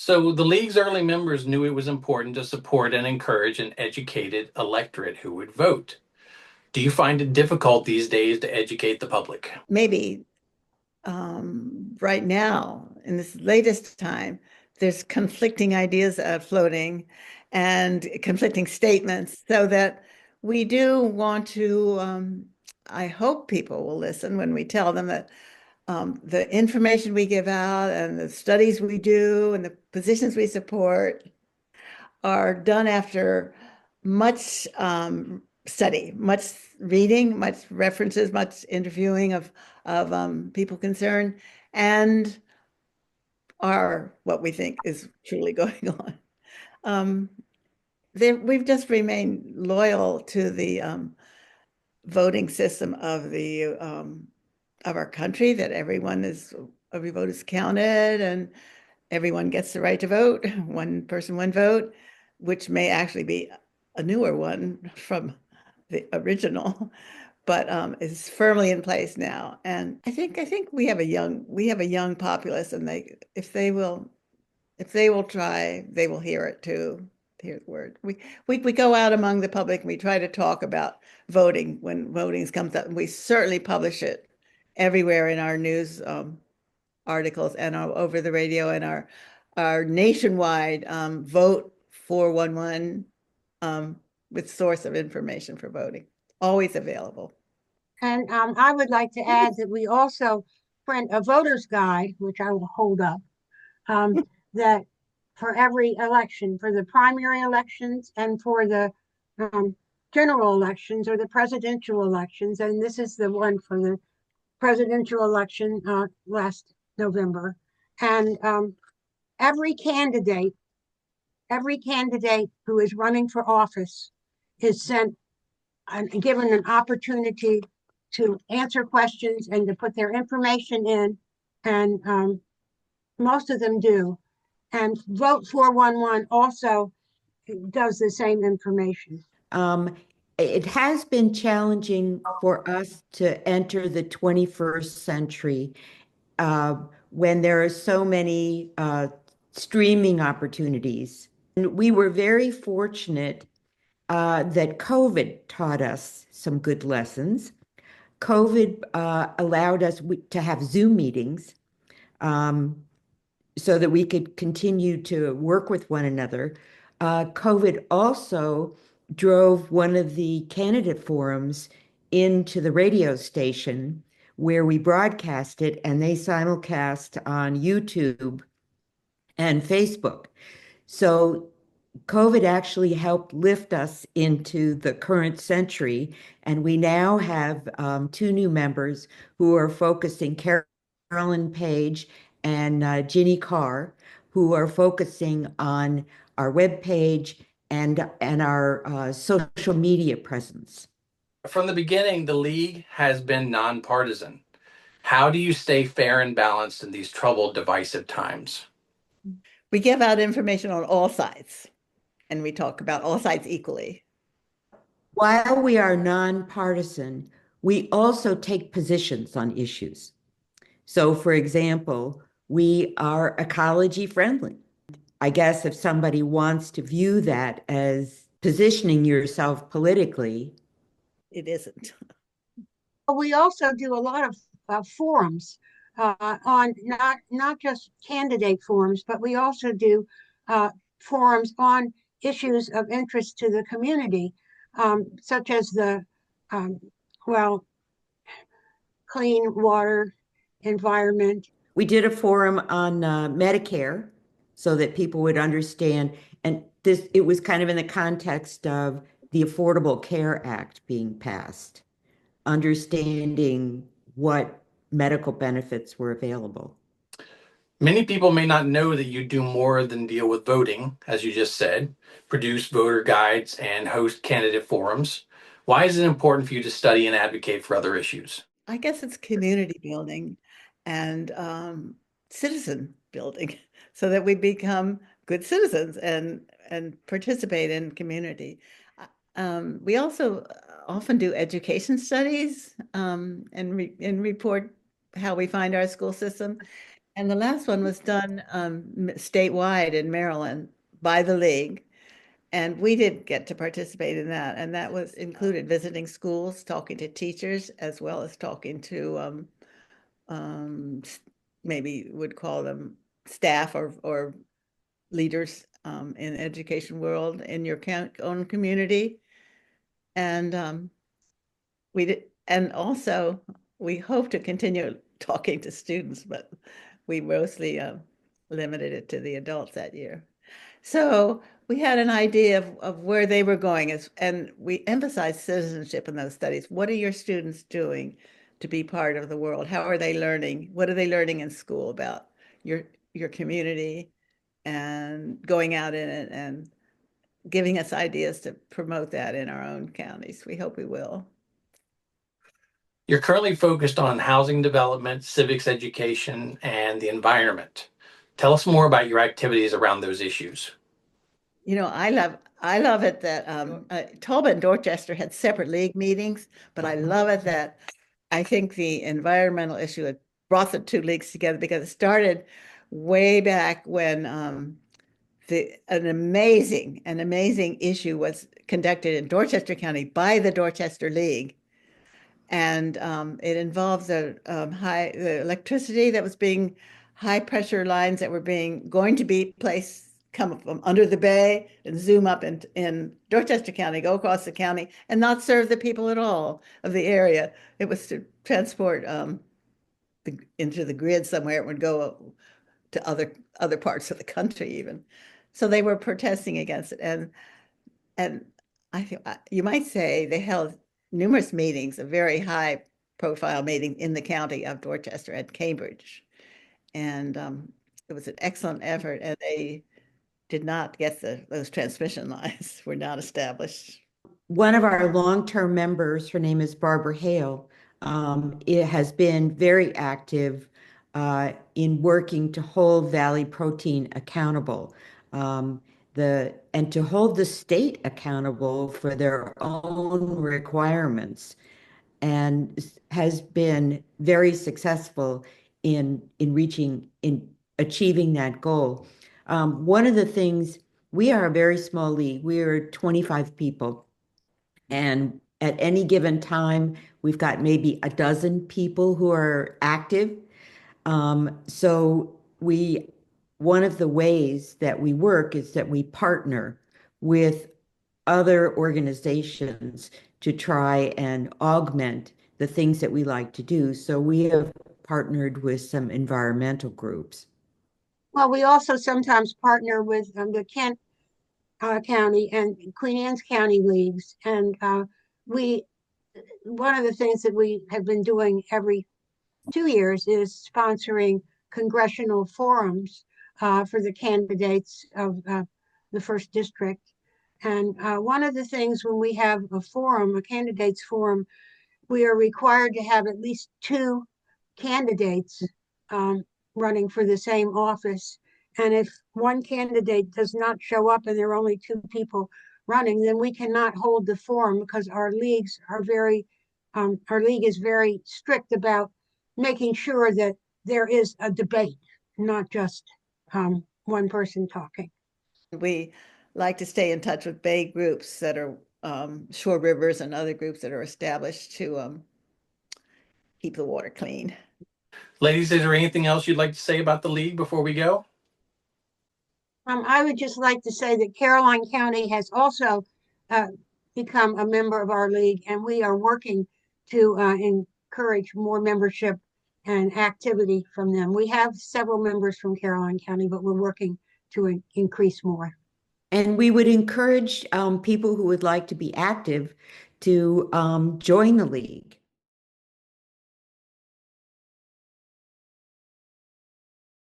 So the league's early members knew it was important to support and encourage an educated electorate who would vote. Do you find it difficult these days to educate the public? Maybe right now, in this latest time, there's conflicting ideas floating and conflicting statements, so that we do want to, I hope people will listen when we tell them that the information we give out and the studies we do and the positions we support are done after much study, much reading, much references, much interviewing of people concerned, and are what we think is truly going on. Um, we've just remained loyal to the voting system of our country, that every vote is counted and everyone gets the right to vote, one person, one vote, which may actually be a newer one from the original, but is firmly in place now. And I think we have a young populace, and if they will try, they will hear it too. Hear the word. We go out among the public and we try to talk about voting when voting comes up. And we certainly publish it everywhere in our news articles and over the radio, and our nationwide vote 411 with source of information for voting, always available. And I would like to add that we also print a voter's guide, which I will hold up, that for every election, for the primary elections and for the um, general elections or the presidential elections. And this is the one for the presidential election last November. And every candidate, every candidate who is running for office is sent and given an opportunity to answer questions and to put their information in. And most of them do. And Vote 411 also does the same information. Um, it has been challenging for us to enter the 21st century uh, when there are so many streaming opportunities. And we were very fortunate that COVID taught us some good lessons. COVID allowed us to have Zoom meetings um, so that we could continue to work with one another. COVID also drove one of the candidate forums into the radio station where we broadcast it, and they simulcast on YouTube and Facebook. So COVID actually helped lift us into the current century, and we now have two new members who are focusing, Carolyn Page and Ginny Carr, who are focusing on our webpage and our social media presence. From the beginning, the league has been nonpartisan. How do you stay fair and balanced in these troubled, divisive times? We give out information on all sides, and we talk about all sides equally. While we are nonpartisan, we also take positions on issues. So, for example, we are ecology friendly. I guess if somebody wants to view that as positioning yourself politically, It isn't. We also do a lot of forums on not just candidate forums, but we also do forums on issues of interest to the community, such as the um, well, clean water, environment. we did a forum on Medicare so that people would understand. And it was kind of in the context of the Affordable Care Act being passed, understanding what medical benefits were available. Many people may not know that you do more than deal with voting, as you just said, produce voter guides and host candidate forums. Why is it important for you to study and advocate for other issues? I guess it's community building and citizen building, so that we become good citizens and participate in community. We also often do education studies and report how we find our school system. And the last one was done statewide in Maryland by the league. And we did get to participate in that. And that was included visiting schools, talking to teachers, as well as talking to maybe would call them staff or leaders in the education world in your own community. And we did, and also we hope to continue talking to students, but we mostly limited it to the adults that year. So we had an idea of where they were going, and we emphasized citizenship in those studies. What are your students doing to be part of the world? How are they learning? What are they learning in school about your community and going out in it and giving us ideas to promote that in our own counties? We hope we will. You're currently focused on housing development, civics education, and the environment. Tell us more about your activities around those issues. You know, I love it that Talbot and Dorchester had separate league meetings, but I love it that I think the environmental issue had brought the two leagues together because it started way back when an amazing issue was conducted in Dorchester County by the Dorchester League. And it involved the electricity that was being high pressure lines that were going to be placed come from under the bay and zoom up in Dorchester County, go across the county and not serve the people at all of the area. It was to transport into the grid somewhere. It would go to other parts of the country even. So they were protesting against it. And you might say they held numerous meetings, a very high profile meeting in the county of Dorchester at Cambridge. And it was an excellent effort. And they did not get those transmission lines were not established. One of our long-term members, her name is Barbara Hale, it has been very active in working to hold Valley Protein accountable, and to hold the state accountable for their own requirements, and has been very successful in achieving that goal. One of the things, we are a very small league. We are 25 people. And at any given time, we've got maybe a dozen people who are active. So one of the ways that we work is that we partner with other organizations to try and augment the things that we like to do. So we have partnered with some environmental groups. Well, we also sometimes partner with the Kent County and Queen Anne's County leagues. And we, one of the things that we have been doing every 2 years is sponsoring congressional forums for the candidates of the first district. And one of the things when we have a forum, a candidates forum, we are required to have at least two candidates running for the same office. And if one candidate does not show up and there are only two people running, then we cannot hold the forum because our leagues are our league is very strict about making sure that there is a debate, not just one person talking. We like to stay in touch with bay groups that are shore rivers and other groups that are established to keep the water clean. Ladies, is there anything else you'd like to say about the league before we go? I would just like to say that Caroline County has also become a member of our league, and we are working to encourage more membership and activity from them. We have several members from Caroline County, but we're working to increase more. And we would encourage people who would like to be active to join the league.